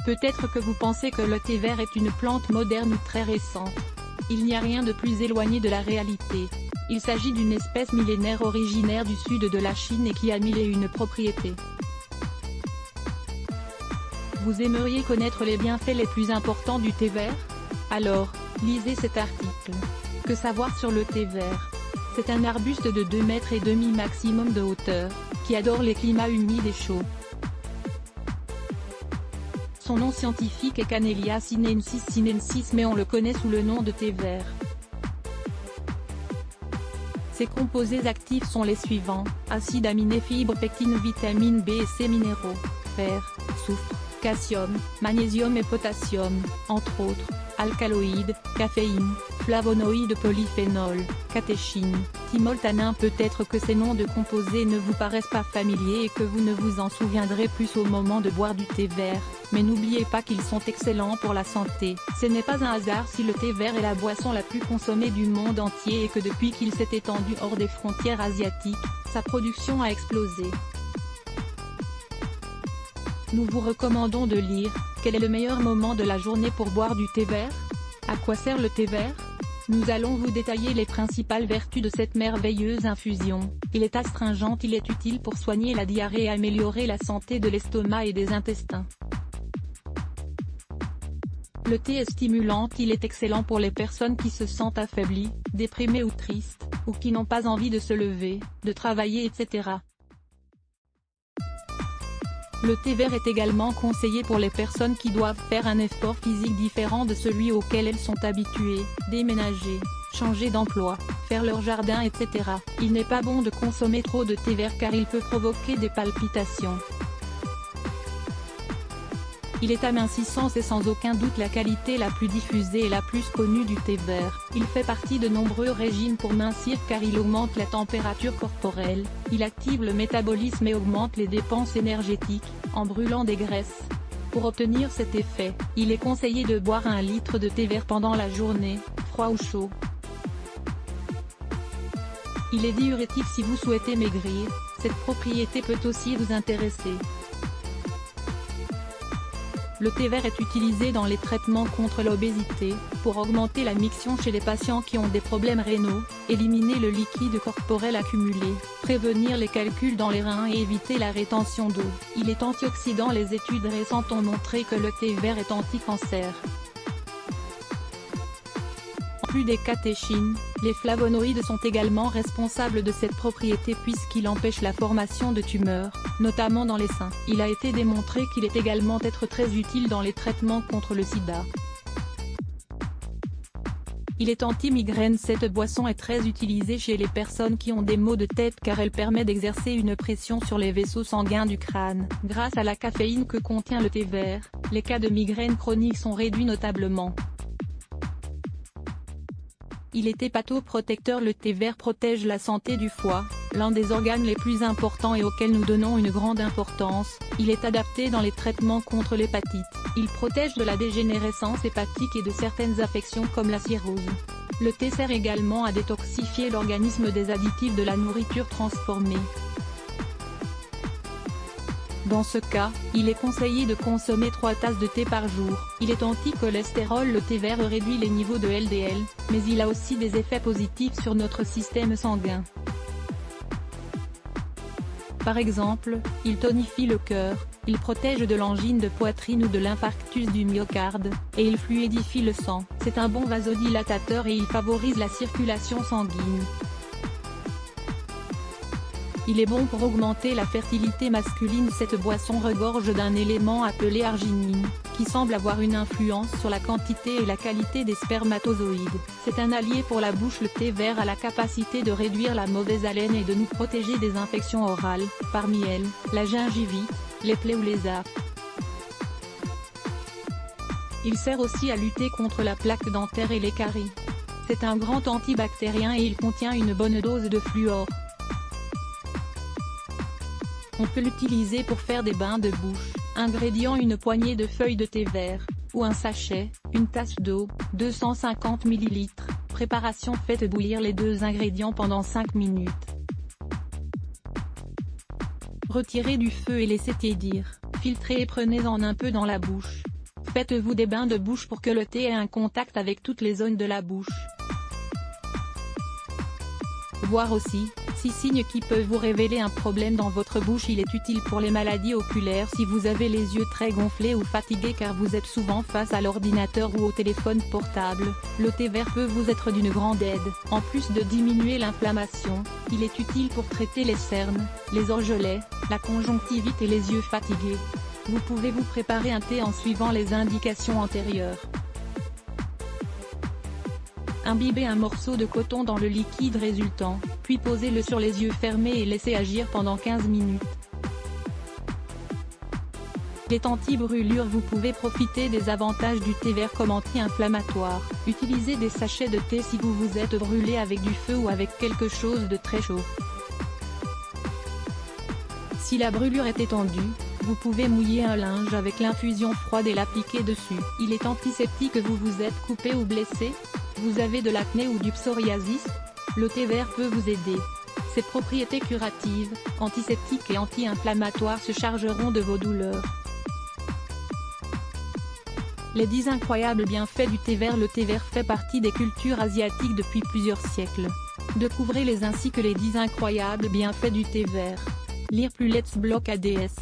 Peut-être que vous pensez que le thé vert est une plante moderne ou très récente. Il n'y a rien de plus éloigné de la réalité. Il s'agit d'une espèce millénaire originaire du sud de la Chine et qui a mille et une propriétés. Vous aimeriez connaître les bienfaits les plus importants du thé vert? Alors, lisez cet article. Que savoir sur le thé vert? C'est un arbuste de 2,5 mètres maximum de hauteur, qui adore les climats humides et chauds. Son nom scientifique est Camellia sinensis mais on le connaît sous le nom de thé vert. Ses composés actifs sont les suivants: acides aminés, fibres, pectines, vitamines B et C, minéraux, fer, soufre, calcium, magnésium et potassium, entre autres, alcaloïdes, caféine, flavonoïdes, polyphénols, catéchine, thymol, tanin. Peut-être que ces noms de composés ne vous paraissent pas familiers et que vous ne vous en souviendrez plus au moment de boire du thé vert, mais n'oubliez pas qu'ils sont excellents pour la santé. Ce n'est pas un hasard si le thé vert est la boisson la plus consommée du monde entier et que depuis qu'il s'est étendu hors des frontières asiatiques, sa production a explosé. Nous vous recommandons de lire « Quel est le meilleur moment de la journée pour boire du thé vert? À quoi sert le thé vert ?» Nous allons vous détailler les principales vertus de cette merveilleuse infusion. Il est astringent, il est utile pour soigner la diarrhée et améliorer la santé de l'estomac et des intestins. Le thé est stimulant, il est excellent pour les personnes qui se sentent affaiblies, déprimées ou tristes, ou qui n'ont pas envie de se lever, de travailler, etc. Le thé vert est également conseillé pour les personnes qui doivent faire un effort physique différent de celui auquel elles sont habituées, déménager, changer d'emploi, faire leur jardin, etc. Il n'est pas bon de consommer trop de thé vert car il peut provoquer des palpitations. Il est amincissant, c'est sans aucun doute la qualité la plus diffusée et la plus connue du thé vert. Il fait partie de nombreux régimes pour mincir car il augmente la température corporelle, il active le métabolisme et augmente les dépenses énergétiques, en brûlant des graisses. Pour obtenir cet effet, il est conseillé de boire 1 litre de thé vert pendant la journée, froid ou chaud. Il est diurétique si vous souhaitez maigrir, cette propriété peut aussi vous intéresser. Le thé vert est utilisé dans les traitements contre l'obésité, pour augmenter la miction chez les patients qui ont des problèmes rénaux, éliminer le liquide corporel accumulé, prévenir les calculs dans les reins et éviter la rétention d'eau. Il est antioxydant. Les études récentes ont montré que le thé vert est anti-cancer. En plus des catéchines, les flavonoïdes sont également responsables de cette propriété puisqu'ils empêchent la formation de tumeurs, notamment dans les seins. Il a été démontré qu'il est également très utile dans les traitements contre le sida. Il est anti-migraine. Cette boisson est très utilisée chez les personnes qui ont des maux de tête car elle permet d'exercer une pression sur les vaisseaux sanguins du crâne. Grâce à la caféine que contient le thé vert, les cas de migraine chronique sont réduits notablement. Il est hépatoprotecteur. Le thé vert protège la santé du foie, l'un des organes les plus importants et auquel nous donnons une grande importance. Il est adapté dans les traitements contre l'hépatite. Il protège de la dégénérescence hépatique et de certaines affections comme la cirrhose. Le thé sert également à détoxifier l'organisme des additifs de la nourriture transformée. Dans ce cas, il est conseillé de consommer 3 tasses de thé par jour. Il est anti-cholestérol. Le thé vert réduit les niveaux de LDL, mais il a aussi des effets positifs sur notre système sanguin. Par exemple, il tonifie le cœur, il protège de l'angine de poitrine ou de l'infarctus du myocarde, et il fluidifie le sang. C'est un bon vasodilatateur et il favorise la circulation sanguine. Il est bon pour augmenter la fertilité masculine. Cette boisson regorge d'un élément appelé arginine, qui semble avoir une influence sur la quantité et la qualité des spermatozoïdes. C'est un allié pour la bouche. Le thé vert a la capacité de réduire la mauvaise haleine et de nous protéger des infections orales, parmi elles, la gingivite, les plaies ou les aftes. Il sert aussi à lutter contre la plaque dentaire et les caries. C'est un grand antibactérien et il contient une bonne dose de fluor. On peut l'utiliser pour faire des bains de bouche. Ingrédients: une poignée de feuilles de thé vert, ou un sachet, une tasse d'eau, 250 ml. Préparation: faites bouillir les 2 ingrédients pendant 5 minutes. Retirez du feu et laissez tiédir. Filtrez et prenez-en un peu dans la bouche. Faites-vous des bains de bouche pour que le thé ait un contact avec toutes les zones de la bouche. Voir aussi, 6 signes qui peuvent vous révéler un problème dans votre bouche. Il est utile pour les maladies oculaires si vous avez les yeux très gonflés ou fatigués car vous êtes souvent face à l'ordinateur ou au téléphone portable. Le thé vert peut vous être d'une grande aide. En plus de diminuer l'inflammation, il est utile pour traiter les cernes, les orgelets, la conjonctivite et les yeux fatigués. Vous pouvez vous préparer un thé en suivant les indications antérieures. Imbibez un morceau de coton dans le liquide résultant, puis posez-le sur les yeux fermés et laissez agir pendant 15 minutes. Il est anti-brûlure. Vous pouvez profiter des avantages du thé vert comme anti-inflammatoire. Utilisez des sachets de thé si vous vous êtes brûlé avec du feu ou avec quelque chose de très chaud. Si la brûlure est étendue, vous pouvez mouiller un linge avec l'infusion froide et l'appliquer dessus. Il est antiseptique. Vous vous êtes coupé ou blessé? Vous avez de l'acné ou du psoriasis? Le thé vert peut vous aider. Ses propriétés curatives, antiseptiques et anti-inflammatoires se chargeront de vos douleurs. Les 10 incroyables bienfaits du thé vert. Le thé vert fait partie des cultures asiatiques depuis plusieurs siècles. Découvrez-les ainsi que les 10 incroyables bienfaits du thé vert. Lire plus. Let's Block ADS.